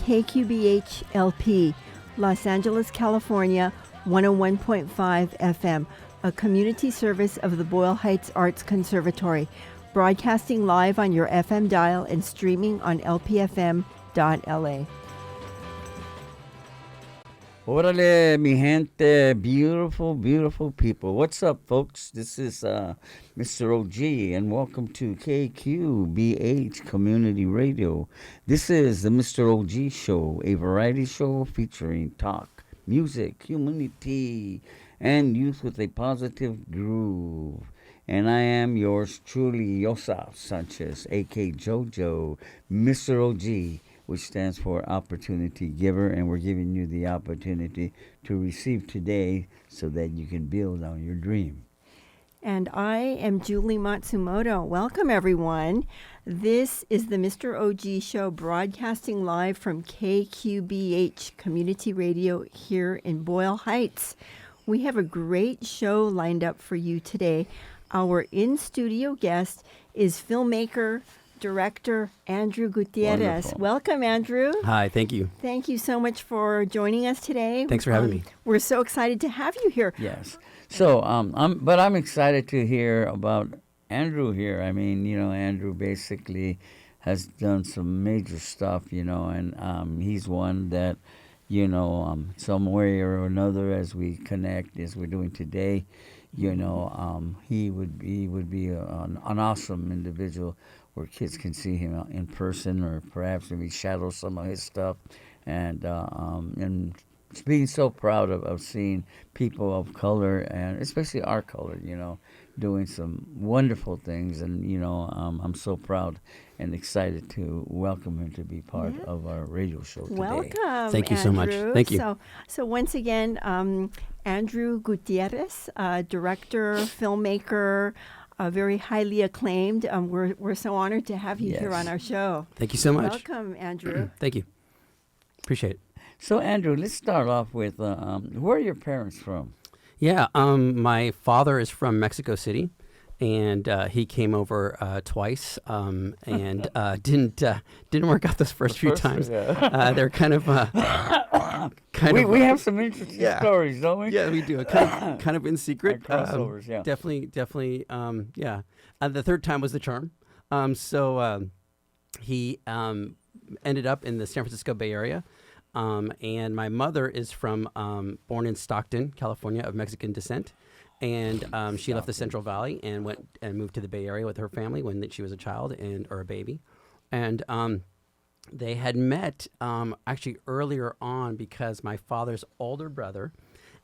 KQBH LP, Los Angeles, California, 101.5 FM, a community service of the Boyle Heights Arts Conservatory, broadcasting live on your FM dial and streaming on lpfm.la. Orale, mi gente, beautiful, beautiful people. What's up, folks? This is Mr. O.G., and welcome to KQBH Community Radio. This is the Mr. O.G. Show, a variety show featuring talk, music, humanity, and youth with a positive groove. And I am yours truly, Yosaf Sanchez, a.k.a. JoJo, Mr. O.G., which stands for Opportunity Giver, and we're giving you the opportunity to receive today so that you can build on your dream. And I am Julie Matsumoto. Welcome, everyone. This is the Mr. O.G. Show, broadcasting live from KQBH Community Radio here in Boyle Heights. We have a great show lined up for you today. Our in-studio guest is filmmaker, director Andrew Gutierrez. Wonderful. Welcome, Andrew. Hi, thank you. Thank you so much for joining us today. Thanks for having me. We're so excited to have you here. Yes. So, I'm excited to hear about Andrew here. I mean, Andrew basically has done some major stuff, and he's one that, some way or another, as we connect, as we're doing today, he would be an awesome individual where kids can see him in person, or perhaps maybe shadow some of his stuff, and being so proud of seeing people of color, and especially our color, doing some wonderful things, and I'm so proud and excited to welcome him to be part of our radio show today. Welcome. Thank you so much. Andrew. Thank you. So once again, Andrew Gutierrez, director, filmmaker, very highly acclaimed. We're so honored to have you here on our show. Thank you so much. Welcome, Andrew. Thank you. Appreciate it. So, Andrew, let's start off with where are your parents from? Yeah, my father is from Mexico City, and he came over twice, and didn't work out those first few times. Yeah. They're kind of we have some interesting stories, don't we? Yeah, we do. Kind of in secret. Crossovers, yeah. Definitely. Yeah. The third time was the charm. So he ended up in the San Francisco Bay Area. And my mother is from, born in Stockton, California, of Mexican descent. And she left the Central Valley and went and moved to the Bay Area with her family when she was a child or a baby. And they had met actually earlier on because my father's older brother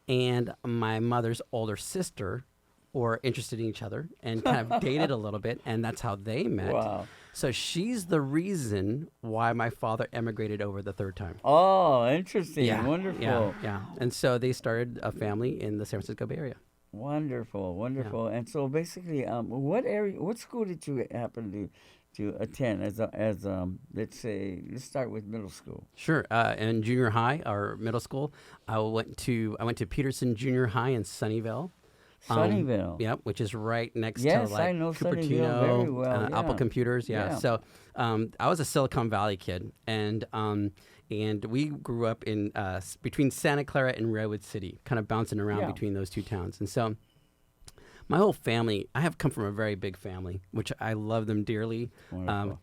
and my mother's older sister were interested in each other and kind of dated a little bit, and that's how they met. Wow. So she's the reason why my father emigrated over the third time. Oh, interesting. Yeah, Wonderful. Yeah. And so they started a family in the San Francisco Bay Area. Wonderful. And so basically, what school did you happen to attend as let's start with middle school? Sure. In junior high or middle school, I went to Peterson Junior High in Sunnyvale. Sunnyvale. Yep, which is right next Yes, to I know Cupertino, Sunnyvale very well, yeah. Apple Computers. Yeah. Yeah. So I was a Silicon Valley kid, and we grew up in between Santa Clara and Redwood City, kind of bouncing around between those two towns. And so my whole family, I have come from a very big family, which I love them dearly.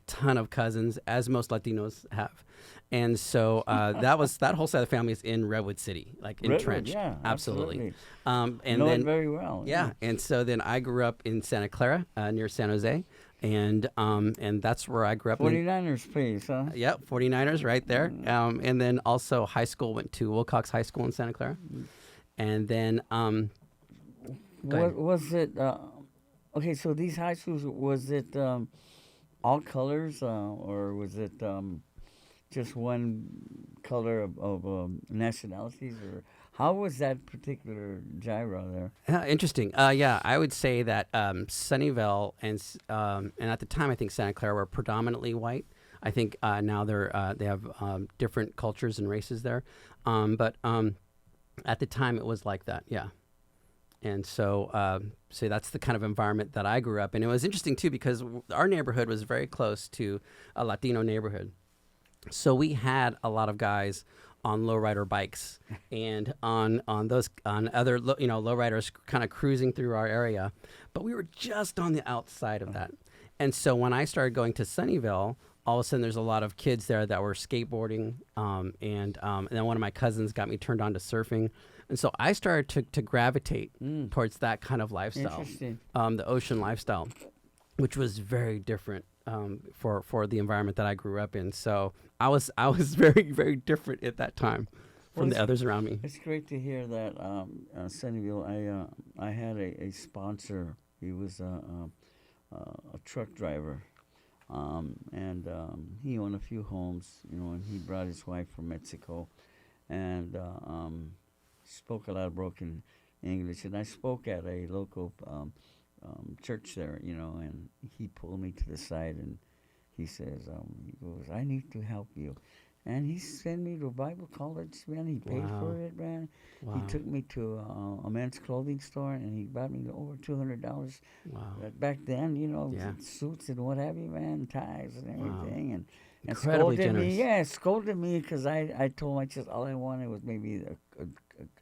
Ton of cousins, as most Latinos have. And so that whole side of the family is in Redwood City, like entrenched. Yeah, absolutely. And know then it very well. Yeah. And so then I grew up in Santa Clara, near San Jose. And that's where I grew up. 49ers, please, huh? Yep, 49ers right there. And then also high school, went to Wilcox High School in Santa Clara. And then what was it? Okay, so these high schools, was it all colors, or was it just one color of nationalities, or how was that particular gyro there? Interesting. Yeah, I would say that Sunnyvale and at the time I think Santa Clara were predominantly white. I think now they have different cultures and races there, but at the time it was like that. Yeah. And so that's the kind of environment that I grew up in. It was interesting, too, because our neighborhood was very close to a Latino neighborhood. So we had a lot of guys on lowrider bikes and on other lowriders kind of cruising through our area, but we were just on the outside of that. And so when I started going to Sunnyvale, all of a sudden there's a lot of kids there that were skateboarding, and then one of my cousins got me turned on to surfing, and so I started to gravitate towards that kind of lifestyle, Interesting. the ocean lifestyle, which was very different for the environment that I grew up in. So I was very, very different at that time from the others around me. It's great to hear that, Sunnyvale. I had a sponsor. He was a truck driver, and he owned a few homes, and he brought his wife from Mexico, and spoke a lot of broken English. And I spoke at a local church there, and he pulled me to the side and he says, he goes, I need to help you. And he sent me to Bible college, man. He paid for it, man. Wow. He took me to a men's clothing store, and he bought me over $200. Wow. Back then, Yeah. suits and what have you, man, ties and everything. And Incredibly scolded generous. me. Yeah, scolded me because I told my just all I wanted was maybe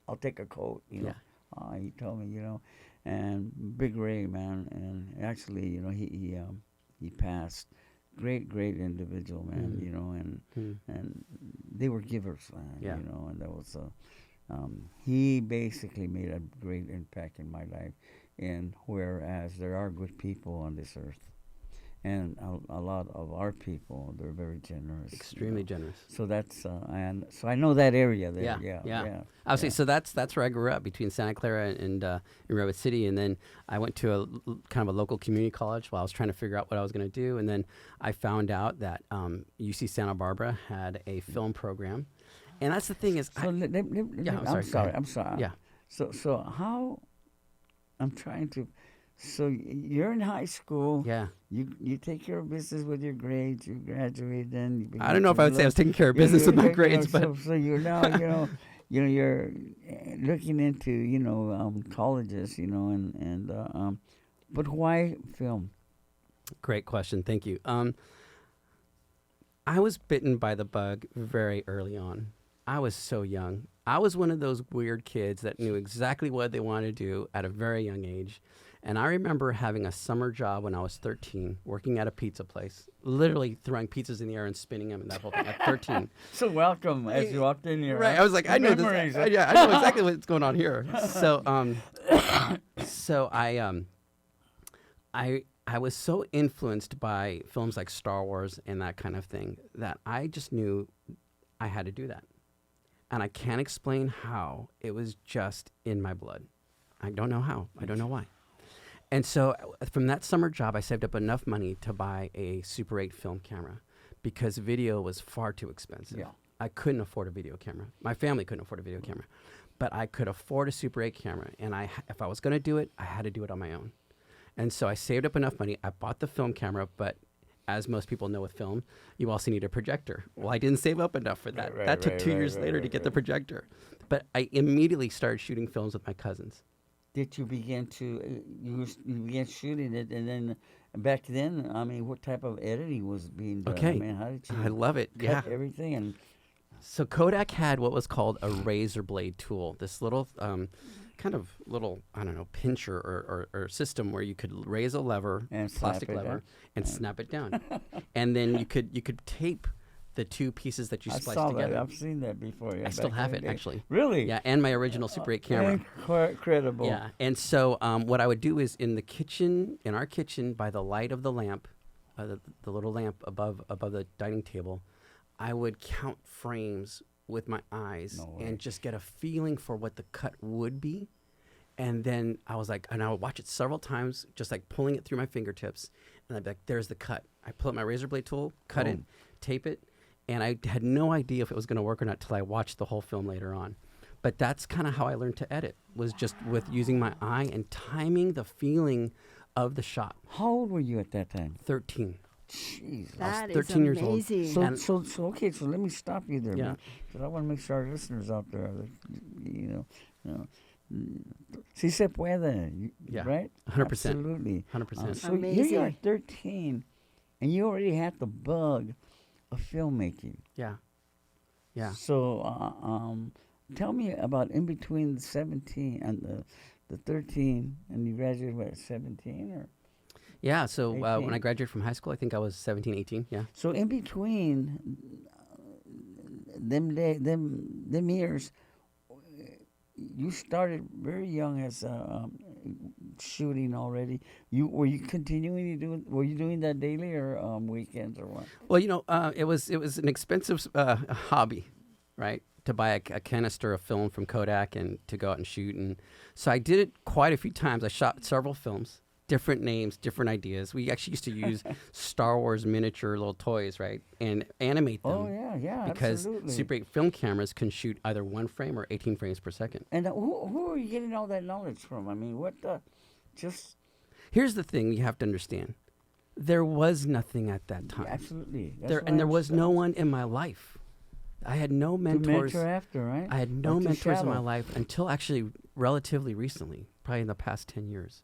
I'll take a coat, Yeah. He told me, and Big Ray, man, and actually, he passed. Great individual, man, and they were givers, man, Yeah. and that was he basically made a great impact in my life, and whereas there are good people on this earth, and a lot of our people, they're very generous. Extremely generous. So that's and so I know that area there. Yeah. Obviously, so that's where I grew up, between Santa Clara and in Redwood City, and then I went to a kind of a local community college while I was trying to figure out what I was going to do, and then I found out that UC Santa Barbara had a film program, and that's the thing is, I'm sorry. Yeah. So how? I'm trying to. So you're in high school. Yeah. You take care of business with your grades. You graduate, then you I don't know if I would say I was taking care of business with my grades, but so you're now you're looking into colleges, but why film? Great question. Thank you. I was bitten by the bug very early on. I was so young. I was one of those weird kids that knew exactly what they wanted to do at a very young age. And I remember having a summer job when I was 13, working at a pizza place, literally throwing pizzas in the air and spinning them and that whole thing at 13. So welcome as you walked in here. Right. I was like, I know this. Yeah, I know exactly what's going on here. So, I was so influenced by films like Star Wars and that kind of thing that I just knew I had to do that. And I can't explain how. It was just in my blood. I don't know how. I don't know why. And so from that summer job, I saved up enough money to buy a Super 8 film camera because video was far too expensive. Yeah. I couldn't afford a video camera. My family couldn't afford a video camera. But I could afford a Super 8 camera. And if I was going to do it, I had to do it on my own. And so I saved up enough money. I bought the film camera, but as most people know with film, you also need a projector. Well, I didn't save up enough for that. That took 2 years later to get the projector. But I immediately started shooting films with my cousins. Did you begin to you began shooting it, and then back then, I mean, what type of editing was being done? Okay, I mean, how did you? I love it. Cut everything and. So Kodak had what was called a razor blade tool. This little kind of little, I don't know, pincher or system where you could raise a lever, And plastic snap it lever, down. and snap it down, and then you could tape the two pieces that you I spliced saw together. that. I've seen that before. Yeah, I still back have in it the day. actually. Really? Yeah, and my original Super 8 camera. Incredible. Yeah, and so what I would do is in our kitchen, by the light of the lamp, the little lamp above the dining table, I would count frames with my eyes and just get a feeling for what the cut would be. And then I would watch it several times, just like pulling it through my fingertips. And I'd be like, there's the cut. I pull out my razor blade tool, cut it, tape it. And I had no idea if it was going to work or not till I watched the whole film later on. But that's kind of how I learned to edit, was just with using my eye and timing the feeling of the shot. How old were you at that time? 13. Jesus. That is 13 years old. amazing. So okay. So let me stop you there, Yeah. because I want to make sure our listeners out there, si se puede, Yeah. right? 100%. Absolutely. 100%. So here you are, Amazing. 13, and you already had the bug of filmmaking. Yeah. Yeah. So, tell me about in between the 17 and the 13, and you graduated what, 17 or? Yeah. So when I 18? graduated from high school, I think I was 17, 18. Yeah. So in between them years, you started very young as shooting already. Were you continuing to do? Were you doing that daily or weekends or what? Well, it was an expensive hobby, right? To buy a canister of film from Kodak and to go out and shoot. And so I did it quite a few times. I shot several films, different names, different ideas. We actually used to use Star Wars miniature little toys, right? And animate them. Oh yeah, Because absolutely. Super 8 film cameras can shoot either 1 frame or 18 frames per second. And who are you getting all that knowledge from? I mean, what the, just Here's the thing you have to understand. There was nothing at that time. absolutely. That's There what and I there was no understand. one in my life. I had no To mentors. mentor after, right? I had no Or to mentors in my shadow. life until actually relatively recently, probably in the past 10 years.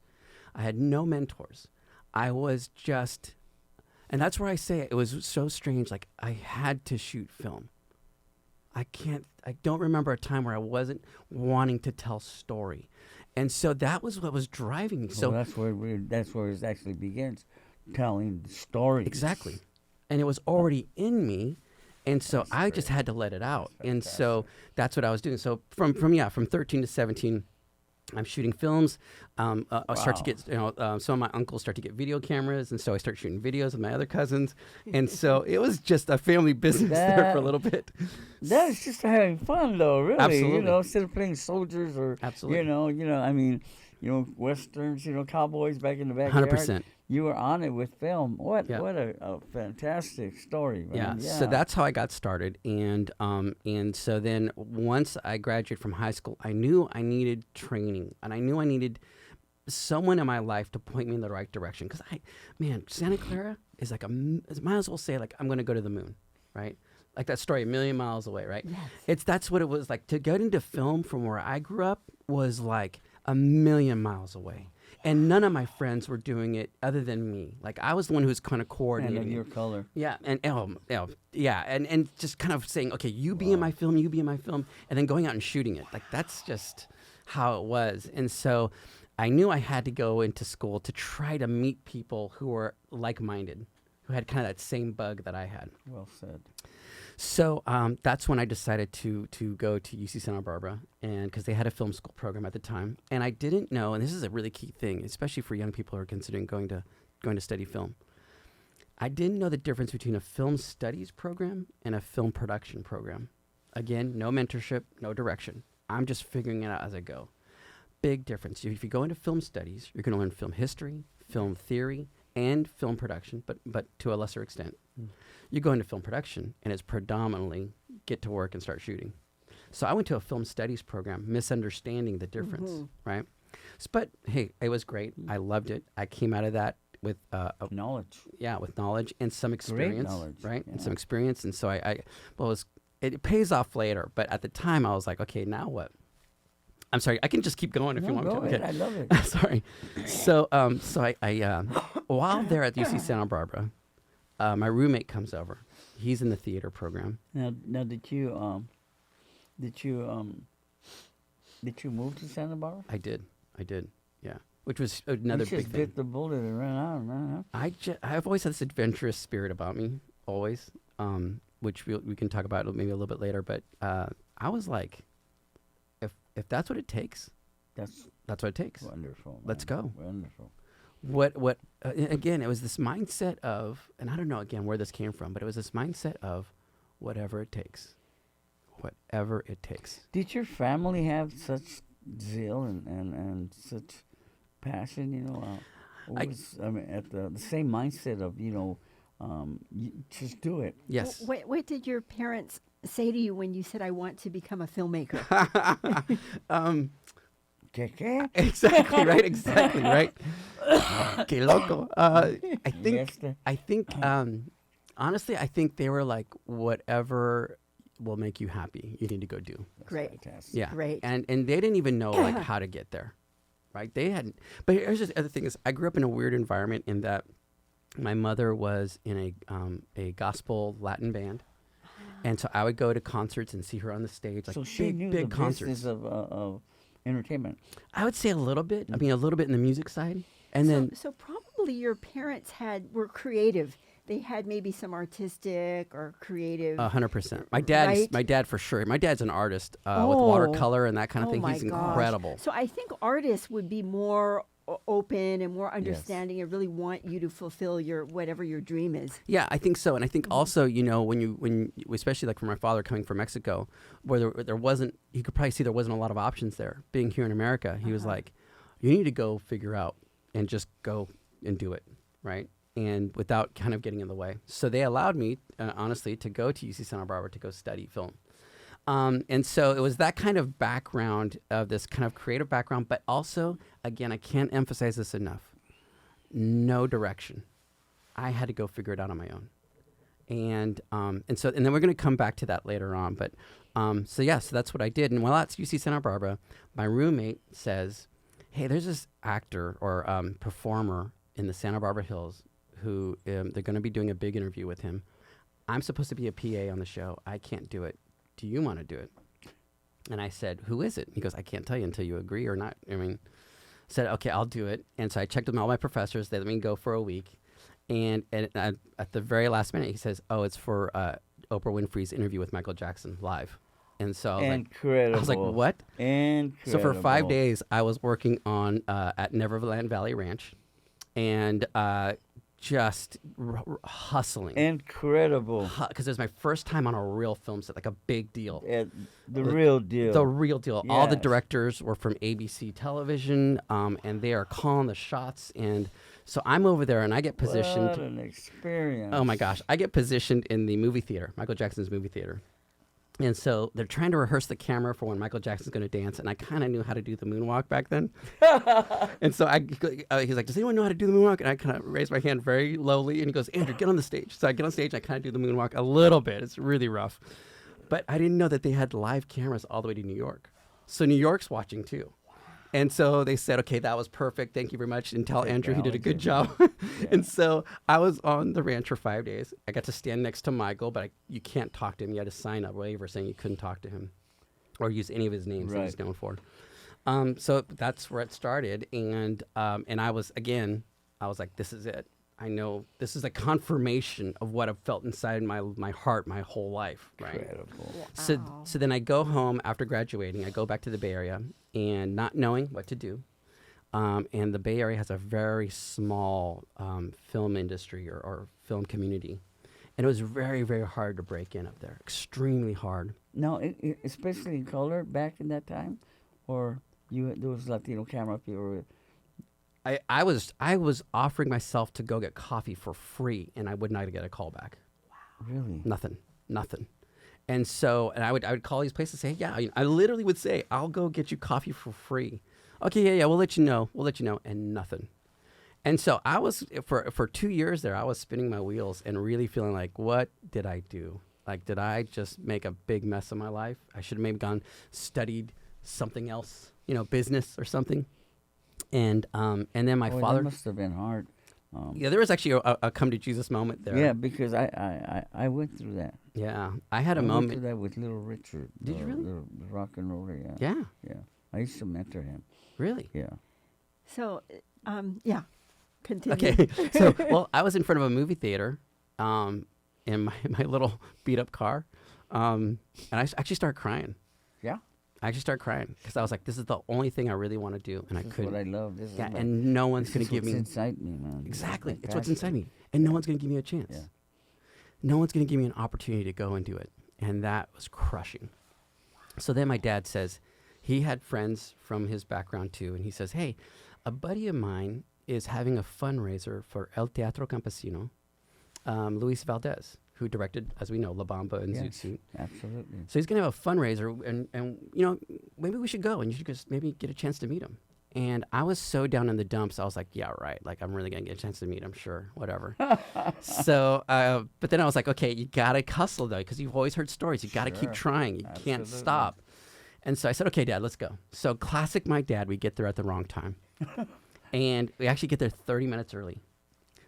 I had no mentors. I was just, and that's where I say it was so strange. Like I had to shoot film. I don't remember a time where I wasn't wanting to tell story. And so that was what was driving me. So that's where it actually begins, telling stories. exactly. And it was already in me. And so That's I just great. had to let it out. That's And so that's what I was doing. So from 13 to 17, I'm shooting films. I start to Wow. get, some of my uncles start to get video cameras. And so I start shooting videos with my other cousins. And so it was just a family business there for a little bit. That's just having fun, though. Really, Absolutely. instead of playing soldiers or Absolutely. I mean, westerns, cowboys back in the backyard. 100%. You were on it with film. What Yeah. a fantastic story, Yeah. man. So that's how I got started. And so then once I graduated from high school, I knew I needed training, and I knew I needed someone in my life to point me in the right direction. Because Santa Clara is like might as well say like I'm going to go to the moon, right? Like that story, a million miles away, right? Yes. That's what it was like. To get into film from where I grew up was like a million miles away. And none of my friends were doing it other than me. Like I was the one who was kind of and coordinating. of it. your color. Yeah, and just kind of saying, okay, you be in my film, you be in my film, and then going out and shooting it. Like that's just how it was. And so I knew I had to go into school to try to meet people who were like-minded, who had kind of that same bug that I had. Well said. So that's when I decided to go to UC Santa Barbara, and because they had a film school program at the time, and I didn't know, and this is a really key thing, especially for young people who are considering going to study film. I didn't know the difference between a film studies program and a film production program. Again, no mentorship, no direction. I'm just figuring it out as I go. Big difference. If you go into film studies, you're going to learn film history, film theory, and film production, but to a lesser extent. You go into film production, and it's predominantly get to work and start shooting. So I went to a film studies program, misunderstanding the difference, right? But hey, it was great. I loved it. I came out of that with Knowledge. with knowledge and some experience, knowledge, right? And yeah. some experience. And so it pays off later. But at the time, I was like, okay, now what? I'm sorry, I can just keep going if you want me to. Go ahead. Okay. I love it. Sorry. So I while there at UC Santa Barbara, my roommate comes over. He's in the theater program. Now, did you move to Santa Barbara? I did. Yeah. Which was another you big just thing. bit the bullet and ran out, man. Huh? I've always had this adventurous spirit about me, always, which we can talk about maybe a little bit later. But I was like, if that's what it takes, That's that's what it takes. wonderful. Let's man. go. Wonderful. Again, it was this mindset of, and I don't know again where this came from, but it was this mindset of whatever it takes. Whatever it takes. Did your family have such zeal and such passion? At the same mindset of you just do it. Yes. What did your parents say to you when you said, "I want to become a filmmaker"? Exactly right. Exactly right. Que loco. I think. Honestly, I think they were like, whatever will make you happy, you need to go do. That's Great. fantastic. Yeah. Great. And they didn't even know like how to get there, right? They hadn't. But here's the other thing: is I grew up in a weird environment in that My mother was in a gospel Latin band, and so I would go to concerts and see her on the stage, like So she big, knew big the concerts. business of entertainment. I would say a little bit. I mean, a little bit in the music side, and then So probably your parents were creative. They had maybe some artistic or creative. 100%. My dad, right? my dad for sure. My dad's an artist with Oh. watercolor and that kind of Oh thing. my He's gosh. incredible. So I think artists would be more open and more understanding and really want you to fulfill your whatever your dream is. Yeah, I think so, and I think also, you know, when especially like for my father coming from Mexico, where there wasn't, you could probably see there wasn't a lot of options there. Being here in America, he was like, you need to go figure out and just go and do it, right? And without kind of getting in the way. So they allowed me, honestly, to go to UC Santa Barbara to go study film. And so it was that kind of background of this kind of creative background, but also, again, I can't emphasize this enough. No direction. I had to go figure it out on my own. And then we're going to come back to that later on. But so that's what I did. And while at UC Santa Barbara, my roommate says, hey, there's this actor or performer in the Santa Barbara Hills who they're going to be doing a big interview with him. I'm supposed to be a PA on the show. I can't do it. Do you want to do it? And I said, who is it? He goes, I can't tell you until you agree or not. I mean, I said, okay, I'll do it. And so I checked with all my professors. They let me go for a week. And at the very last minute, he says, oh, it's for Oprah Winfrey's interview with Michael Jackson live. And so Incredible. I was like, what? Incredible. So for 5 days, I was working on at Neverland Valley Ranch and just hustling. Incredible. Because it was my first time on a real film set, like a big deal. The real deal. The real deal. All the Yes. directors were from ABC Television, and they are calling the shots. And so I'm over there, and I get positioned. What an experience. Oh my gosh, I get positioned in the movie theater, Michael Jackson's movie theater. And so they're trying to rehearse the camera for when Michael Jackson's going to dance, and I kind of knew how to do the moonwalk back then. And so he's like, does anyone know how to do the moonwalk? And I kind of raise my hand very lowly, and he goes, Andrew, get on the stage. So I get on stage, and I kind of do the moonwalk a little bit. It's really rough. But I didn't know that they had live cameras all the way to New York. So New York's watching too. And so they said, okay, that was perfect. Thank you very much. And tell Andrew he did a good job. And so I was on the ranch for 5 days. I got to stand next to Michael, but you can't talk to him. You had to sign a waiver saying you couldn't talk to him or use any of his names that he's known for. So that's where it started. And I was like, this is it. I know this is a confirmation of what I've felt inside my heart my whole life. Right. Incredible. Wow. So then I go home after graduating. I go back to the Bay Area and not knowing what to do. And the Bay Area has a very small film industry or film community. And it was very, very hard to break in up there. Extremely hard. Now, especially in color back in that time, or those Latino camera people. I was offering myself to go get coffee for free, and I would not get a call back. Wow. Really? Nothing. And so, I would call these places and say, yeah, I literally would say, I'll go get you coffee for free. Okay, yeah, we'll let you know, and nothing. And so I was, for 2 years there, I was spinning my wheels and really feeling like, what did I do? Like, did I just make a big mess of my life? I should have maybe studied something else, business or something. And then my father. That must have been hard. Yeah, there was actually a come to Jesus moment there. Yeah, because I went through that. Yeah, I had a I moment. went through that with Little Richard. Did you really? The rock and roller, yeah. Yeah. Yeah. I used to mentor him. Really? Yeah. So, continue. Okay. So, well, I was in front of a movie theater, in my little beat up car, and I actually started crying. Yeah. I actually started crying because I was like, this is the only thing I really want to do, and This I is couldn't. what I love. This is Yeah, my- and no one's this going is to give what's me. inside me, man. Exactly. This is It's my what's inside passion. me, and no one's going to give me a chance. Yeah. No one's going to give me an opportunity to go and do it, and that was crushing. So then my dad says he had friends from his background too, and he says, hey, a buddy of mine is having a fundraiser for El Teatro Campesino, Luis Valdez, who directed, as we know, La Bamba and Zoot Yes, Suit. absolutely. So he's going to have a fundraiser, and maybe we should go, and you should just maybe get a chance to meet him. And I was so down in the dumps, I was like, yeah, right. Like, I'm really going to get a chance to meet him, sure, whatever. So, but then I was like, okay, you got to hustle, though, because you've always heard stories. You got to keep Sure. trying. You can't Absolutely. stop. And so I said, okay, Dad, let's go. So classic my dad, we get there at the wrong time. And we actually get there 30 minutes early.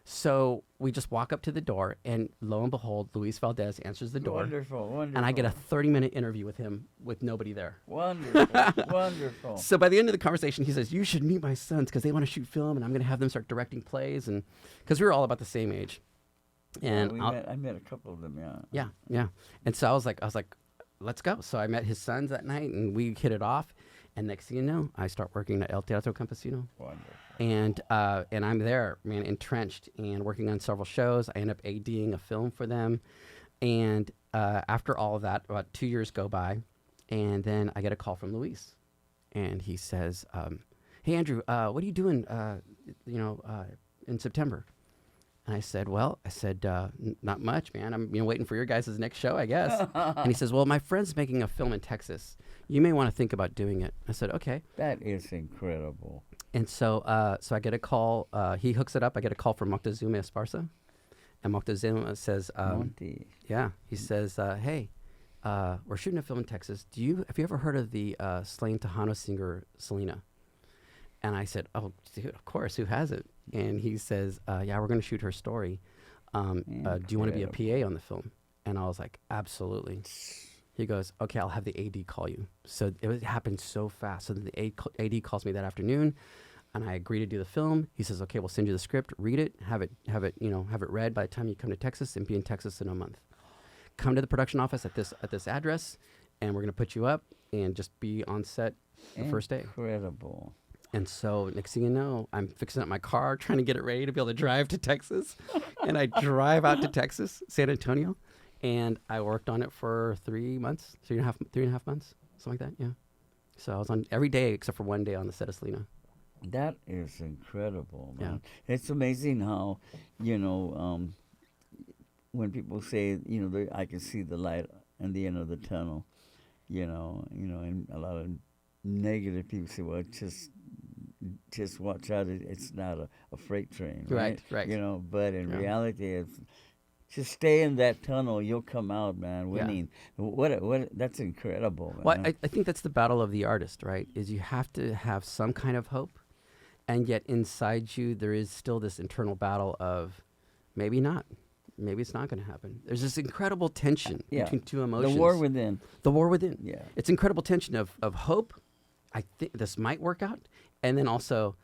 So we just walk up to the door, and lo and behold, Luis Valdez answers the door. Wonderful, wonderful. And I get a 30-minute interview with him with nobody there. Wonderful, wonderful. So by the end of the conversation, he says, "You should meet my sons because they want to shoot film, and I'm going to have them start directing plays." And because we were all about the same age. And I met a couple of them, yeah. Yeah. And so I was like, let's go. So I met his sons that night, and we hit it off. And next thing you know, I start working at El Teatro Campesino. Wonderful. And I'm there, man, entrenched and working on several shows. I end up ADing a film for them. And after all of that, about 2 years go by, and then I get a call from Luis. And he says, "Hey, Andrew, what are you doing, in September?" And I said, not much, man. I'm waiting for your guys' next show, I guess. And he says, "Well, my friend's making a film in Texas. You may want to think about doing it." I said, "Okay." That is incredible. And so I get a call. He hooks it up. I get a call from Moctezuma Esparza. And Moctezuma says, Monty. yeah, he says, "Hey, we're shooting a film in Texas. Have you ever heard of the slain Tejano singer Selena?" And I said, "Oh, dude, of course. Who hasn't?" And he says, "Yeah, we're going to shoot her story. Do you want to be a PA on the film?" And I was like, "Absolutely." He goes, "Okay, I'll have the AD call you." So it happened so fast. So the AD calls me that afternoon, and I agree to do the film. He says, "Okay, we'll send you the script. Read it. Have it read by the time you come to Texas, and be in Texas in a month. Come to the production office at this address, and we're going to put you up and just be on set the first day." Incredible. And so next thing you know, I'm fixing up my car, trying to get it ready to be able to drive to Texas. And I drive out to Texas, San Antonio, and I worked on it for 3 months, 3.5 months, something like that, yeah. So I was on every day except for one day on the set of Selena. That is incredible, man. Yeah. It's amazing how, when people say, I can see the light at the end of the tunnel, and a lot of negative people say, well, just watch out, it's not a freight train, right? Right. But in reality, it's just stay in that tunnel, you'll come out, man, winning. What that's incredible, man. Well, I think that's the battle of the artist, right? Is you have to have some kind of hope, and yet inside you there is still this internal battle of maybe not. Maybe it's not going to happen. There's this incredible tension between two emotions. The war within. The war within. Yeah. It's incredible tension of hope. I think this might work out. And then also,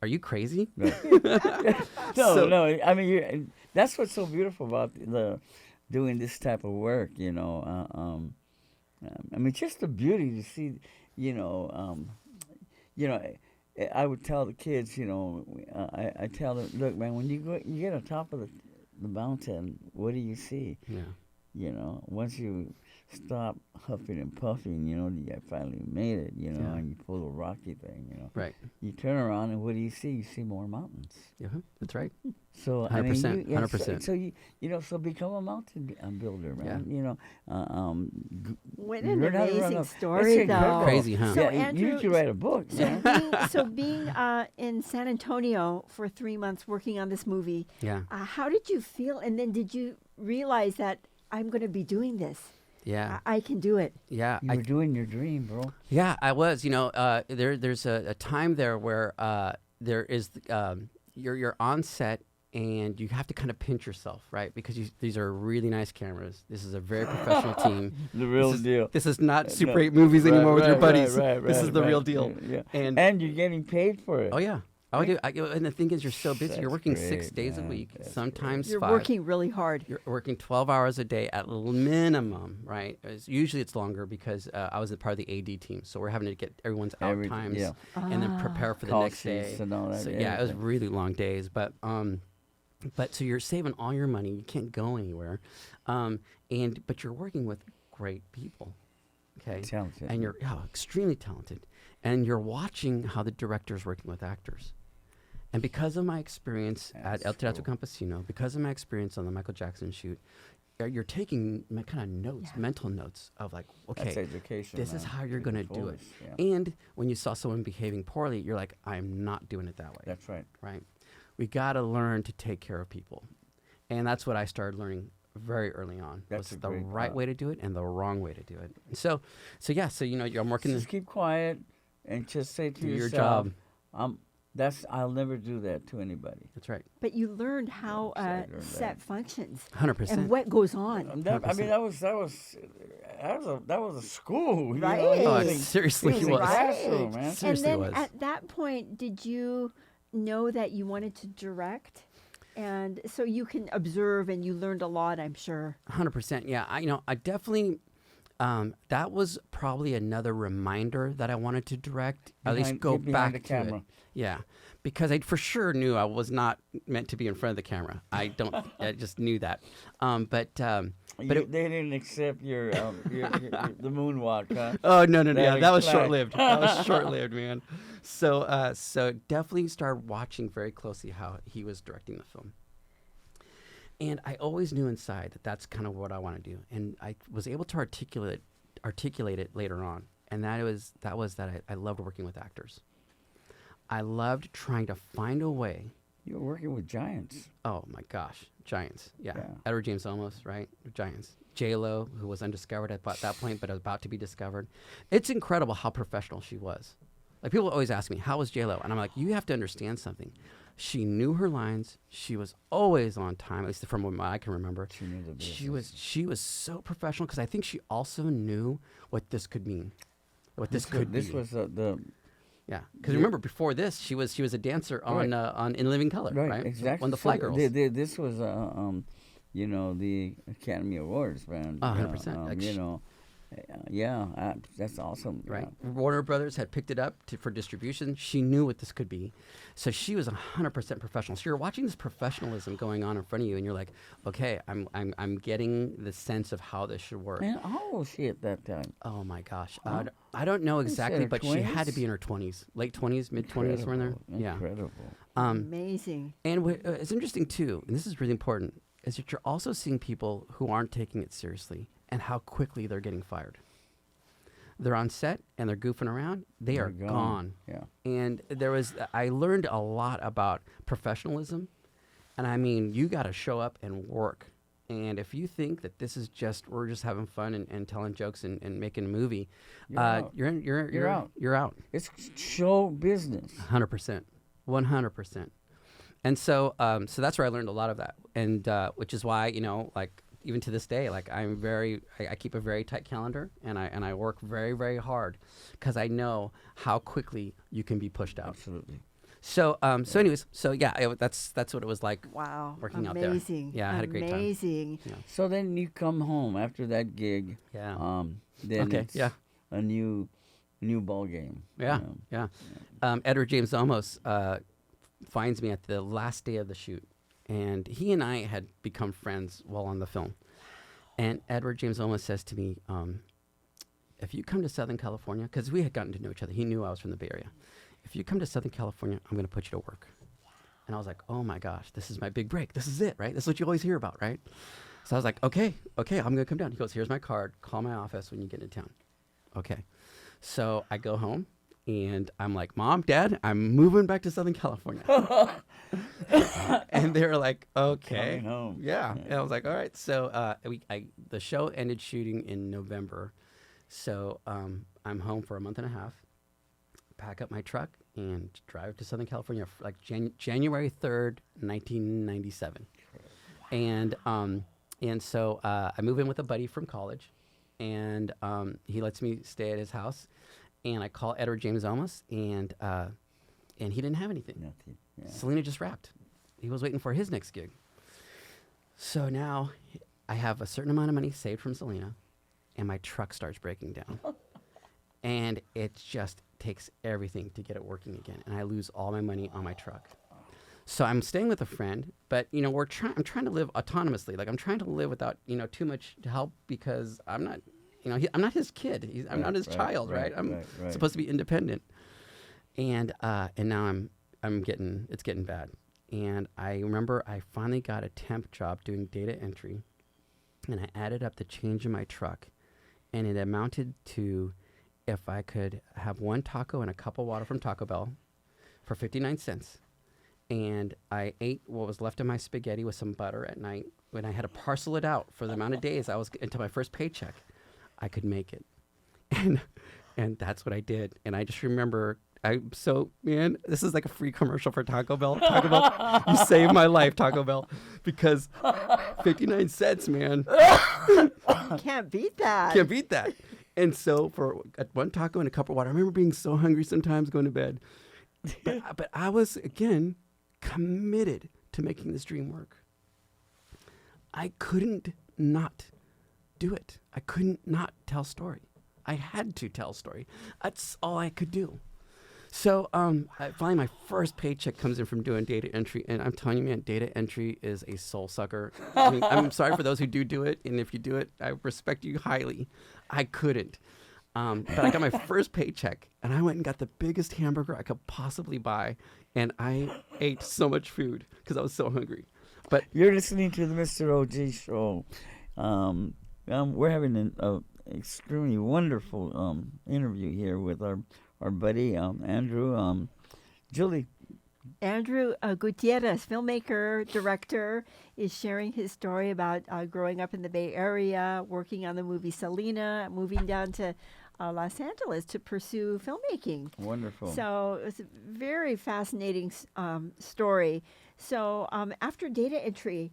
are you crazy? Right. No. I mean, that's what's so beautiful about doing this type of work. I mean, just the beauty to see. I would tell the kids. I tell them, look, man, when you get on top of the mountain, what do you see? Yeah. Once you stop huffing and puffing, you finally made it, and you pull a rocky thing, Right. You turn around and what do you see? You see more mountains. Yeah, that's right. So 100%. 100%. So become a mountain builder, man. What an learn how to run amazing a- story, It's incredible. though. Crazy, huh? So, Yeah, Andrew, you could write a book, man. So being in San Antonio for 3 months working on this movie, Yeah. how did you feel? And then did you realize that I'm going to be doing this? Yeah. I can do it. Yeah. You were doing your dream, bro. Yeah, I was. There's a time there where there is you're on set and you have to kind of pinch yourself, right? Because these are really nice cameras. This is a very professional team. The real deal. This is not Super 8 movies anymore with your buddies. This is the real deal. Yeah. And you're getting paid for it. oh yeah. Oh, I do. And the thing is, you're so busy. You're That's working great, 6 days a man. week, That's sometimes You're 5. working really hard. You're working 12 hours a day at minimum, right? Usually it's longer because I was a part of the AD team, so we're having to get everyone's out times and then prepare for the Call next day. sheets and all that, So yeah, it was really long days, but so you're saving all your money. You can't go anywhere, but you're working with great people, okay? Talented. And you're extremely talented, and you're watching how the director's working with actors. And because of my experience at El Teatro Campesino, because of my experience on the Michael Jackson shoot, you're taking my kind of notes, mental notes of like, That's okay, education, this is man, how you're to the going to do it. fullest, yeah. And when you saw someone behaving poorly, you're like, I'm not doing it that way. That's right. Right? We got to learn to take care of people. And that's what I started learning very early on. That's was a the great right thought. way to do it and the wrong way to do it. So I'm working Just keep quiet and just say to do your yourself, job. I'll never do that to anybody. That's right. But you learned how Yes, I learned set that. functions 100%. and what goes on. I mean, that was a school, you know, Right. he Oh, was in- seriously, he in was. classroom, man. And Seriously then was. at that point, did you know that you wanted to direct? And so you can observe and you learned a lot, I'm sure. 100%. Yeah. I definitely, that was probably another reminder that I wanted to direct, at least go Get behind back the to it. camera. Yeah. Because I for sure knew I was not meant to be in front of the camera. I just knew that. But They didn't accept your the moonwalk, huh? oh no, That yeah, that was explains- short lived. That was short lived, man. So definitely started watching very closely how he was directing the film. And I always knew inside that that's kind of what I want to do, and I was able to articulate it later on. And that I loved working with actors. I loved trying to find a way. You were working with giants. Oh my gosh, giants! Yeah, Yeah. Edward James Olmos, right? Giants. J-Lo, who was undiscovered at that point, but about to be discovered. It's incredible how professional she was. Like, people always ask me, "How was J-Lo?" And I'm like, "You have to understand something. She knew her lines. She was always on time, at least from what I can remember. She knew the business. She was so professional because I think she also knew what this could mean, what this could be. This was the Yeah, because remember before this, she was a dancer on Right. On In Living Color, right? exactly. One of the Fly So Girls. this was you know, the Academy Awards, man. 100%. You know, that's awesome. Right. Yeah. Warner Brothers had picked it up for distribution. She knew what this could be. So she was 100% professional. So you're watching this professionalism going on in front of you, and you're like, okay, I'm getting the sense of how this should work. Man, how old was she at that time? Oh my gosh. Huh? I don't know You said exactly, her but she had to 20s? be in her 20s, late 20s, mid 20s, somewhere in there. Yeah. Incredible. Amazing. And it's interesting too, and this is really important, is that you're also seeing people who aren't taking it seriously and how quickly they're getting fired. They're on set and they're goofing around. They They're are gone. Yeah. And I learned a lot about professionalism. And I mean, you got to show up and work. And if you think that this is we're just having fun and telling jokes and making a movie, You're out. you're out. You're out. It's show business. 100%. 100%. And so that's where I learned a lot of that. And which is why, like, even to this day, like, I keep a very tight calendar, and I work very, very hard because I know how quickly you can be pushed out. Absolutely. So anyways, that's what it was like. Wow. Working out there. Amazing. Yeah, I had a great time. Amazing. Yeah. So then you come home after that gig. Yeah. Then Okay, it's yeah. a new ball game. Yeah. you know. Yeah. Edward James Olmos finds me at the last day of the shoot, and he and I had become friends while on the film. And Edward James Olmos says to me, if you come to Southern California, because we had gotten to know each other, he knew I was from the Bay Area. If you come to Southern California, I'm going to put you to work. And I was like, oh my gosh, this is my big break. This is it, right? This is what you always hear about, right? So I was like, okay, I'm going to come down. He goes, here's my card. Call my office when you get into town. Okay. So I go home, and I'm like, Mom, Dad, I'm moving back to Southern California. And they're like, okay. Coming home. Yeah. And I was like, all right. So the show ended shooting in November. So I'm home for a month and a half, pack up my truck, and drive to Southern California like January 3rd, 1997. And so I move in with a buddy from college, and he lets me stay at his house. And I call Edward James Olmos, and he didn't have anything. Nothing. Yeah. Selena just wrapped. He was waiting for his next gig. So now I have a certain amount of money saved from Selena, and my truck starts breaking down. And it just takes everything to get it working again. And I lose all my money on my truck. So I'm staying with a friend, but I'm trying to live autonomously. Like, I'm trying to live without, too much help, because I'm not, I'm not his kid. I'm not his child, right? I'm supposed to be independent. And now it's getting bad. And I remember I finally got a temp job doing data entry, and I added up the change in my truck, and it amounted to, if I could have one taco and a cup of water from Taco Bell for 59 cents, and I ate what was left of my spaghetti with some butter at night, when I had to parcel it out for the amount of days I was until my first paycheck, I could make it. And that's what I did. And I just remember man, this is like a free commercial for Taco Bell. Taco Bell, you saved my life, Taco Bell, because 59 cents, man. Can't beat that. Can't beat that. And so for one taco and a cup of water, I remember being so hungry sometimes going to bed. But I was, again, committed to making this dream work. I couldn't not do it. I couldn't not tell story. I had to tell story. That's all I could do. So finally my first paycheck comes in from doing data entry, and I'm telling you, man, data entry is a soul sucker. I mean, I'm sorry for those who do it, and if you do it, I respect you highly. I couldn't. But I got my first paycheck, and I went and got the biggest hamburger I could possibly buy, and I ate so much food because I was so hungry. But You're listening to the Mr. O.G. show. We're having an extremely wonderful interview here with our buddy Andrew. Julie. Andrew Gutierrez, filmmaker, director, is sharing his story about growing up in the Bay Area, working on the movie Selena, moving down to Los Angeles to pursue filmmaking. Wonderful. So it was a very fascinating story. So after data entry,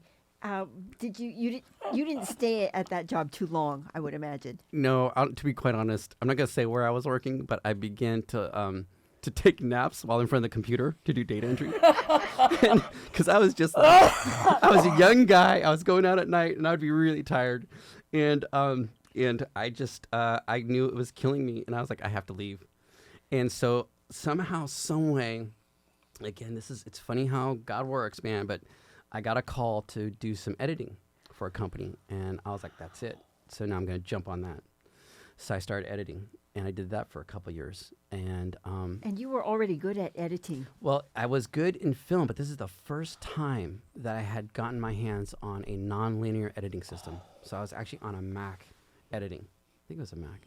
you didn't stay at that job too long, I would imagine. no, to be quite honest, I'm not going to say where I was working, but I began to take naps while in front of the computer to do data entry. Because I was just like, I was a young guy. I was going out at night, and I would be really tired. And I just, I knew it was killing me, and I was like, I have to leave. And so somehow, some way, again, it's funny how God works, man, but I got a call to do some editing for a company, and I was like, that's it. So now I'm going to jump on that. So I started editing, and I did that for a couple years. And you were already good at editing. well, I was good in film, but this is the first time that I had gotten my hands on a non-linear editing system. So I was actually on a Mac editing. I think it was a Mac.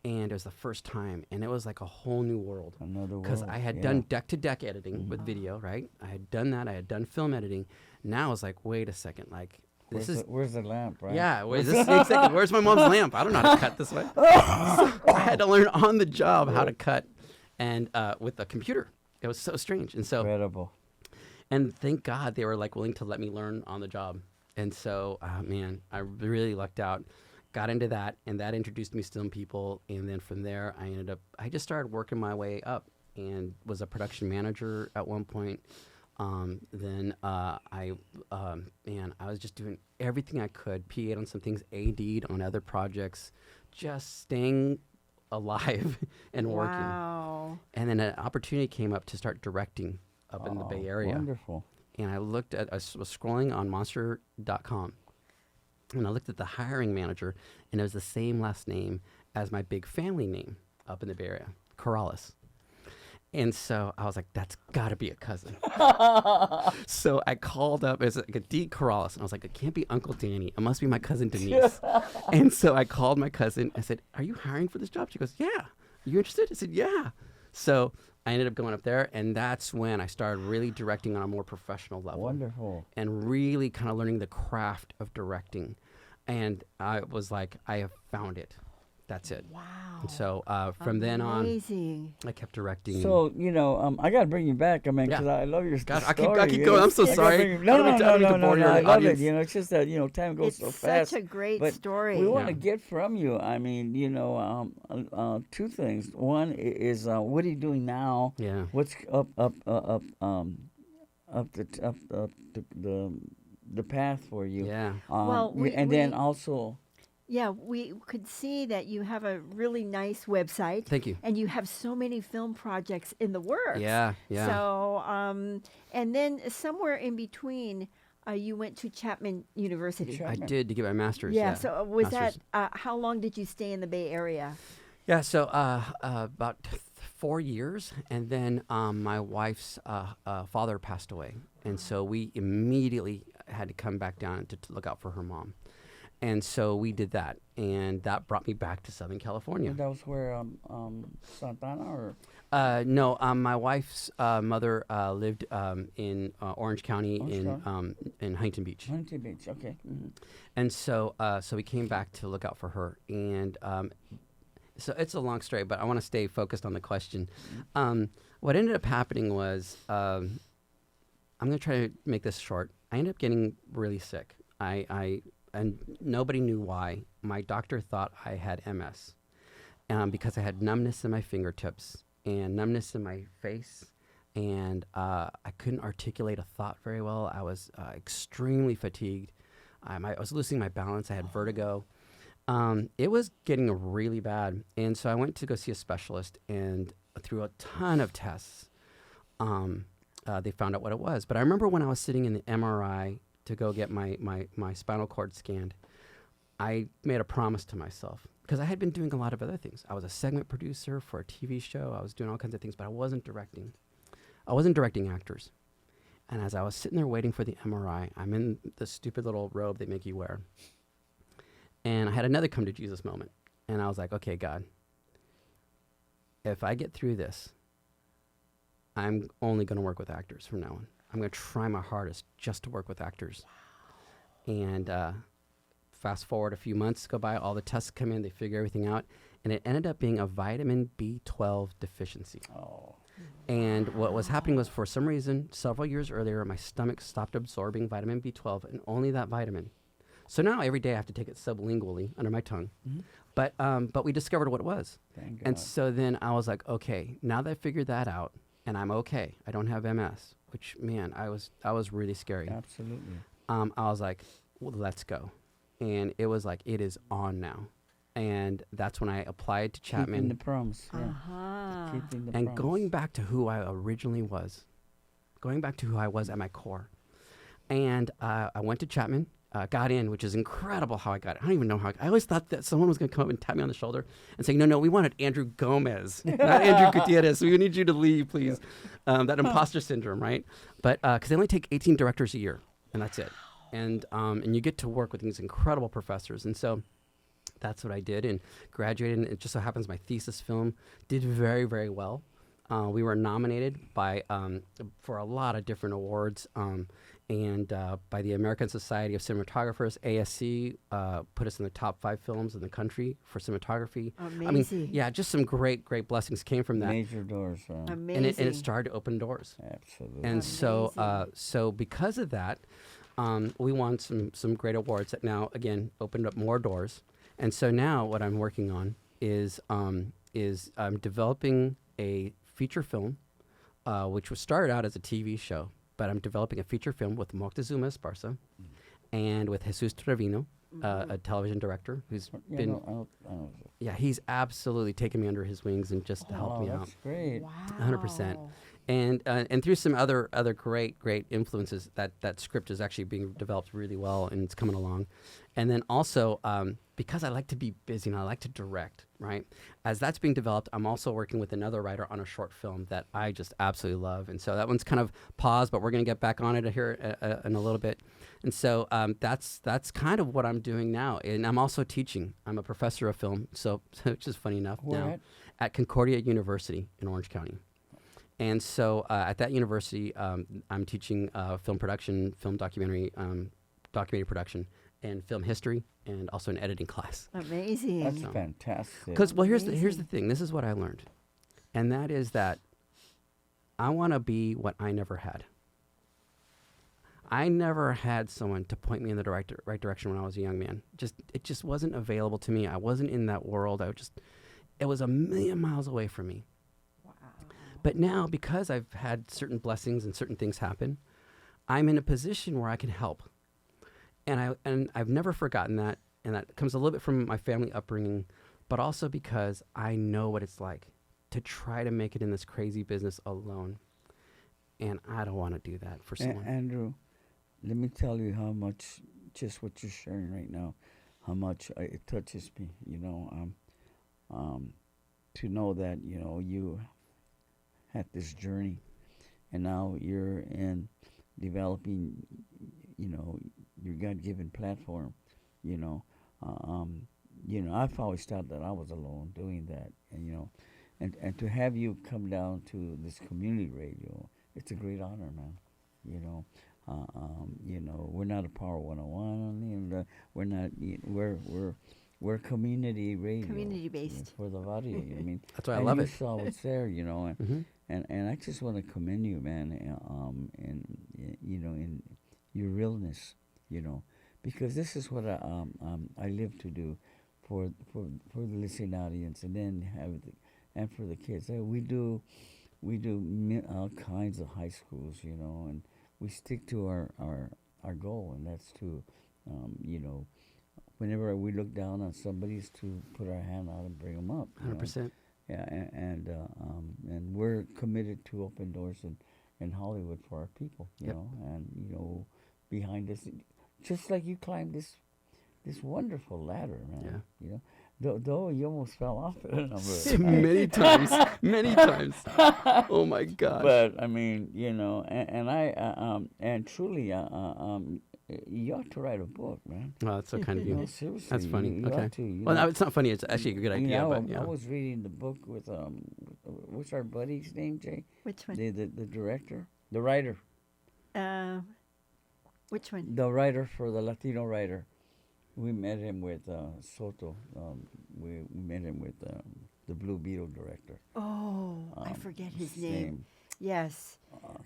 And it was the first time, and it was like a whole new world. Another world. Because I had done deck-to-deck editing with video, right? I had done that. I had done film editing. Now I was like, wait a second, like where's the lamp, right? yeah, exactly. Where's my mom's lamp? I don't know how to cut this way. So I had to learn on the job how to cut, and with a computer. It was so strange, and so Incredible. and thank God they were like willing to let me learn on the job. And so, man, I really lucked out. Got into that, and that introduced me to some people. And then from there, I just started working my way up, and was a production manager at one point. Then I was just doing everything I could, PA'd on some things, AD'd on other projects, just staying alive and working. Wow. And then an opportunity came up to start directing up in the Bay Area. Wonderful. And I was scrolling on monster.com, and I looked at the hiring manager, and it was the same last name as my big family name up in the Bay Area, Corrales. And so I was like, that's got to be a cousin. So I called up as like a D. Corrales, and I was like, it can't be Uncle Danny. It must be my cousin Denise. And so I called my cousin. I said, are you hiring for this job? She goes, yeah. Are you interested? I said, yeah. So I ended up going up there, and that's when I started really directing on a more professional level. Wonderful. And really kind of learning the craft of directing. And I was like, I have found it. That's it. Wow. And so from then on, Amazing. I kept directing. So, I got to bring you back, because I love your God, story. I keep going. I'm so sorry. No, I don't mean to bore your I love audience. it. It's just that, time goes It's so fast. such a great but story. we want to Yeah. get from you, two things. One is, what are you doing now? Yeah. What's up the path for you? Yeah. Well, then also... Yeah, we could see that you have a really nice website. Thank you. And you have so many film projects in the works. Yeah, yeah. So, and then somewhere in between, you went to Chapman University. I did to get my master's. Yeah. So was Master's. that? How long did you stay in the Bay Area? Yeah. So about 4 years, and then my wife's father passed away, and so we immediately had to come back down to look out for her mom. And so we did that, and that brought me back to Southern California. That was where Santana or no, my wife's mother lived in Orange County in Huntington Beach. Huntington Beach. Okay. Mm-hmm. And so we came back to look out for her, and So it's a long story, but I want to stay focused on the question. What ended up happening was, I'm going to try to make this short. I ended up getting really sick. And nobody knew why. My doctor thought I had MS because I had numbness in my fingertips and numbness in my face. And I couldn't articulate a thought very well. I was extremely fatigued. I was losing my balance. I had vertigo. It was getting really bad. And so I went to go see a specialist, and through a ton of tests, they found out what it was. But I remember when I was sitting in the MRI to go get my spinal cord scanned, I made a promise to myself, because I had been doing a lot of other things. I was a segment producer for a TV show. I was doing all kinds of things, but I wasn't directing. I wasn't directing actors. And as I was sitting there waiting for the MRI, I'm in the stupid little robe they make you wear. And I had another come to Jesus moment. And I was like, okay, God, if I get through this, I'm only going to work with actors from now on. I'm going to try my hardest just to work with actors. And fast forward a few months go by, all the tests come in, they figure everything out. And it ended up being a vitamin B12 deficiency. Oh. And what was happening was, for some reason, several years earlier, my stomach stopped absorbing vitamin B12, and only that vitamin. So now every day I have to take it sublingually under my tongue. Mm-hmm. But we discovered what it was. Thank And God. so then I was like, okay, now that I figured that out, and I'm okay, I don't have MS, which, man, I was really scary. Absolutely. I was like, well, let's go. And it was like, it is on now. And that's when I applied to Keeping the Chapman. promise. Yeah. Uh-huh. Keeping the And promise. going back to who I originally was, going back to who I was at my core. And I went to Chapman, got in, which is incredible how I got it. I don't even know how. I always thought that someone was going to come up and tap me on the shoulder and say, no, we wanted Andrew Gomez, not Andrew Gutierrez. We need you to leave, please. That imposter syndrome, right? But because they only take 18 directors a year, and that's it. And you get to work with these incredible professors. And so that's what I did, and graduated. And it just so happens my thesis film did very, very well. We were nominated for a lot of different awards, and by the American Society of Cinematographers, ASC, put us in the top 5 films in the country for cinematography. Amazing. I mean, yeah, just some great blessings came from that. Major doors. Amazing. And it started to open doors. Absolutely. And so, Amazing. so because of that, we won some great awards that now, again, opened up more doors. And so now what I'm working on is I'm developing a feature film, which was started out as a TV show, but I'm developing a feature film with Moctezuma Esparza and with Jesus Trevino, a television director who's been, he's absolutely taken me under his wings and just helped me out. That's great. Wow. 100%. And through some other great influences, that script is actually being developed really well, and it's coming along. And then also, because I like to be busy and I like to direct, right? As that's being developed, I'm also working with another writer on a short film that I just absolutely love. And so that one's kind of paused, but we're going to get back on it here in a little bit. And so that's kind of what I'm doing now. And I'm also teaching. I'm a professor of film, so which is funny enough now, at Concordia University in Orange County. And so at that university, I'm teaching film production, film documentary production, and film history, and also an editing class. Amazing. That's fantastic. Because, well, here's the thing. This is what I learned. And that is that I want to be what I never had. I never had someone to point me in the right direction when I was a young man. It just wasn't available to me. I wasn't in that world. It was a million miles away from me. Wow. But now, because I've had certain blessings and certain things happen, I'm in a position where I can help. And I've never forgotten that. And that comes a little bit from my family upbringing, but also because I know what it's like to try to make it in this crazy business alone. And I don't want to do that for someone. Andrew, let me tell you how much, just what you're sharing right now, how much it touches me, to know that, you had this journey, and now you're in developing, your God-given platform, I've always thought that I was alone doing that, and to have you come down to this community radio, it's a great honor, man. We're not a Power 101, and we're not. We're we're community radio. Community-based. For the radio. I mean, That's why I and love you it. saw what's there, you know, and, Mhm. and I just want to commend you, man, you know, in your realness, you know, because this is what I live to do for the listening audience, and then and for the kids. We do all kinds of high schools, you know, and we stick to our goal, and that's to, you know, whenever we look down on somebody, is to put our hand out and bring them up. You know? 100%. Yeah, and we're committed to open doors in Hollywood for our people, you Yep. know, and you know, behind us, just like you climbed this wonderful ladder, man. Yeah. You know, though you almost fell off it a number of Many times. Many times. Oh my gosh. But I mean, you know, and truly, you ought to write a book, man. Oh, that's so kind of No, you. seriously, That's funny. You Okay. ought to, you Well, know. no, it's not funny. It's actually a good You idea. know, But yeah. I was reading the book with what's our buddy's name, Jay? Which one? The director, the writer, Which one? the writer for the Latino writer. We met him with Soto. We met him with the Blue Beetle director. Oh, I forget his name. Yes.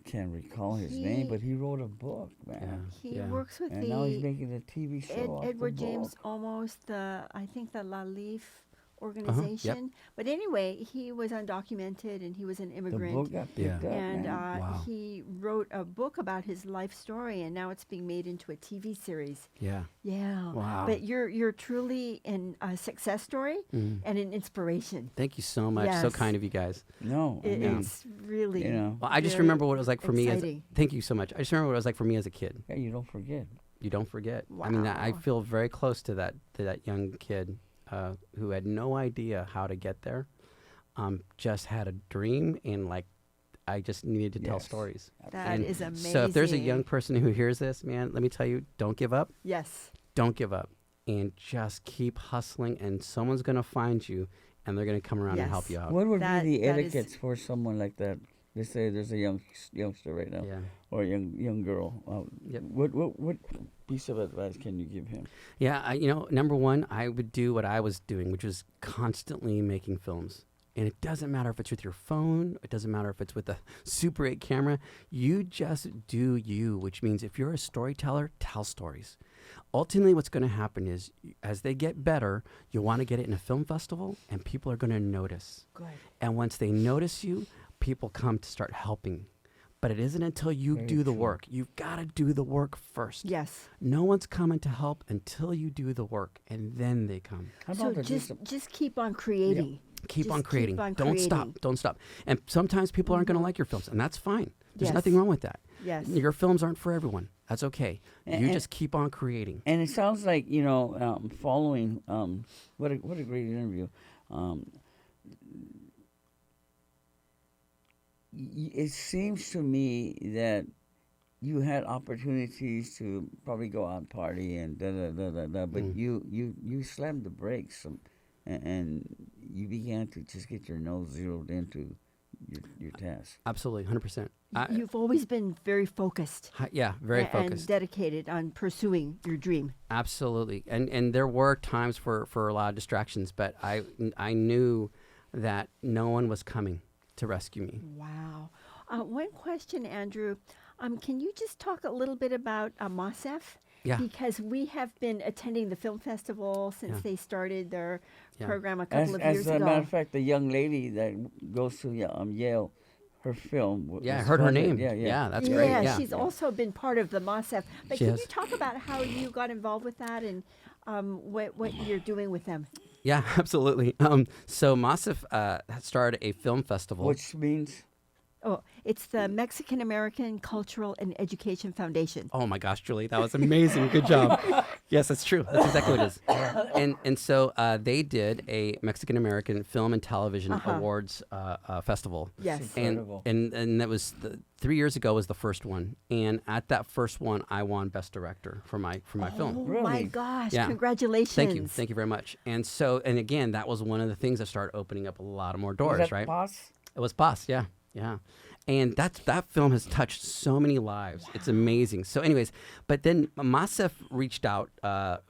Can't recall his name, He- but he wrote a book, man. He Yeah. works with And the now he's making a TV show off Edward the James book. Almost, I think the La Leaf organization. But anyway, he was undocumented and he was an The immigrant. book got Yeah. picked up, And man. Wow. he wrote a book about his life story, and now it's being made into a TV series. Yeah. Yeah. Wow. But you're truly a success story and an inspiration. Thank you so much. So Yes. kind of you guys. No, I mean, It's really, you know, Well, I just very remember what it was like for me as. exciting. Thank you so much. I just remember what it was like for me as a kid. yeah, you don't forget. You don't forget. I mean, I Wow. feel very close to that young kid who had no idea how to get there. Just had a dream, and like I just needed to tell Yes. stories. That And is amazing. So if there's a young person who hears this, man, let me tell you, don't give up. Yes. Don't give up, and just keep hustling. And someone's gonna find you, and they're gonna come around and help Yes. you out. What would That- be the that is- etiquettes for someone like that? Let's say there's a youngster right now, Yeah. or a young girl. Yep. What piece of advice can you give him? Yeah, you know, number one, I would do what I was doing, which was constantly making films. And it doesn't matter if it's with your phone, it doesn't matter if it's with a Super 8 camera. You just do you, which means if you're a storyteller, tell stories. Ultimately, what's going to happen is as they get better, you'll want to get it in a film festival, and people are going to notice. Good. And once they notice you, people come to start helping. But it isn't until you Very do the true. work. You've got to do the work first. Yes. No one's coming to help until you do the work, and then they come. How So about the just keep on creating. Keep Just on creating. on Don't creating. stop. Don't stop. And sometimes people aren't going to like your films, and that's fine. There's Yes. nothing wrong with that. Yes. Your films aren't for everyone. That's okay. You And- just keep on creating. And it sounds like, you know, following what a great interview. It seems to me that you had opportunities to probably go out and party and but you slammed the brakes and you began to just get your nose zeroed into your task. Absolutely, 100%. You've always been very focused. Yeah, very and focused. dedicated on pursuing your dream. Absolutely. And there were times for a lot of distractions, but I knew that no one was coming to rescue me. Wow. One question, Andrew. Can you just talk a little bit about MASEF? Yeah. Because we have been attending the film festival since Yeah. they started their Yeah. program a couple of As years a ago. matter of fact, the young lady that goes to Yale, her film. Yeah, I was heard her funded. name. Yeah. That's great. Yeah. She's also been part of the MASEF. But She can has. you talk about how you got involved with that and what you're doing with them? Yeah, absolutely. So Masif started a film festival. Which means Oh, it's the Mexican American Cultural and Education Foundation. Oh my gosh, Julie, that was amazing. Good job. Yes, that's true. That's exactly what it is. And so they did a Mexican American Film and Television Awards festival. Yes. incredible. And that was 3 years ago was the first one. And at that first one, I won Best Director for my film. Oh my Really? gosh! Yeah. Congratulations. Thank you very much. And so, and again, that was one of the things that started opening up a lot of more doors, was that right? Boss? It was Boss, yeah. And that film has touched so many lives. It's amazing. So, anyways, but then Masef reached out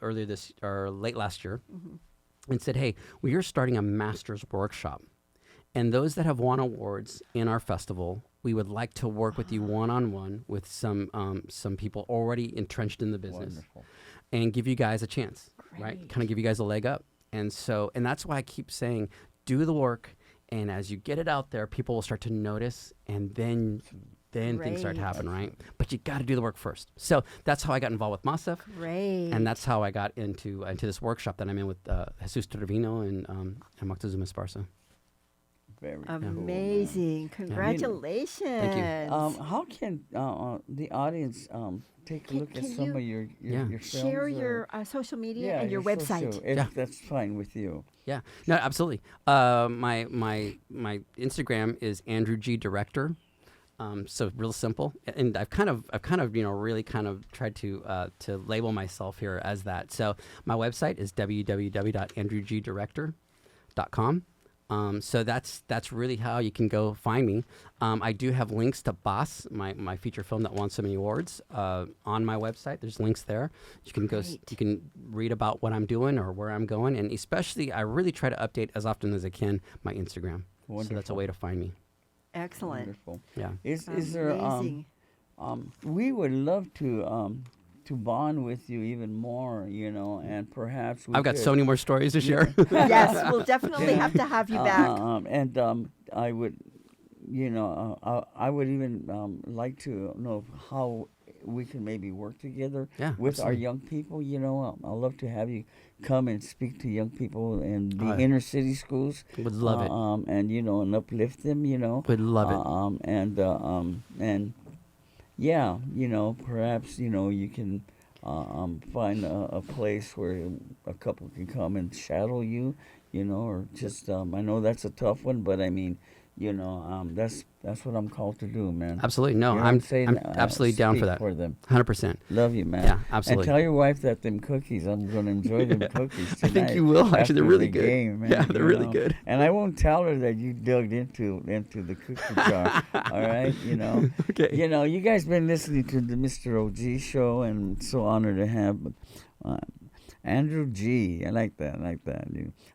earlier this or late last year, and said, hey, we are starting a master's workshop. And those that have won awards in our festival, we would like to work with you one-on-one with some people already entrenched in the business. Wonderful. And give you guys a chance, right? Great. Kind of give you guys a leg up. And that's why I keep saying, do the work. And as you get it out there, people will start to notice, and then things start to Great. happen, right? But you got to do the work first. So that's how I got involved with MASEF. Great. And that's how I got into this workshop that I'm in with Jesus Trevino and Moctezuma Esparza. Very cool, man. Amazing. Congratulations. Thank you. How can the audience take a look at can some you of your Yeah. films? Share or- your social media and your social, website. if Yeah. that's fine with you. Yeah, no, absolutely. My Instagram is Andrew G Director. So real simple, and I've kind of really kind of tried to label myself here as that. So my website is www.andrewgdirector.com. So that's really how you can go find me. I do have links to Boss, my feature film that won so many awards, on my website. There's links there. You can Great. you can read about what I'm doing or where I'm going, and especially I really try to update as often as I can my Instagram. So that's a Wonderful. way to find me. Excellent. Wonderful. Yeah. Is there Amazing. we would love to bond with you even more, and perhaps we I've got could. so many more stories to share. Yes, we'll definitely have to have you back. And I would, I would even like to know how we can maybe work together Yeah, with our absolutely. young people. I'd love to have you come and speak to young people in the Oh, inner city schools. Would love it. And and uplift them. Would love it. And yeah, perhaps you can find a place where a couple can come and shadow you, or just I know that's a tough one, but I mean, that's what I'm called to do, man. Absolutely. No, You know what I'm saying? I'm absolutely down for Speak that. for them. 100%. Love you, man. Yeah, absolutely. And tell your wife that them cookies, I'm going to enjoy them cookies I tonight. think you will. Actually, they're after really the good. game, man, Yeah, they're really good. And I won't tell her that you dug into the cookie jar. All right, Okay. You guys been listening to the Mr. O.G. show, and so honored to have Andrew G. I like that.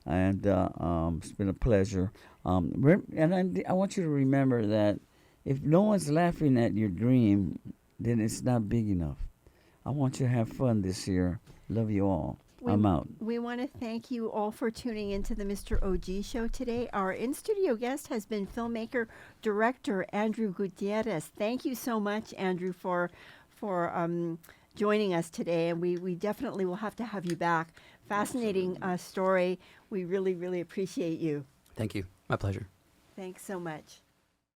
And it's been a pleasure. And I want you to remember that if no one's laughing at your dream, then it's not big enough. I want you to have fun this year. Love you all. I'm out. We want to thank you all for tuning into the Mr. O.G. show today. Our in-studio guest has been filmmaker, director Andrew Gutierrez. Thank you so much, Andrew, for joining us today, and we definitely will have to have you back. Fascinating story. We really, really appreciate you. Thank you. My pleasure. Thanks so much.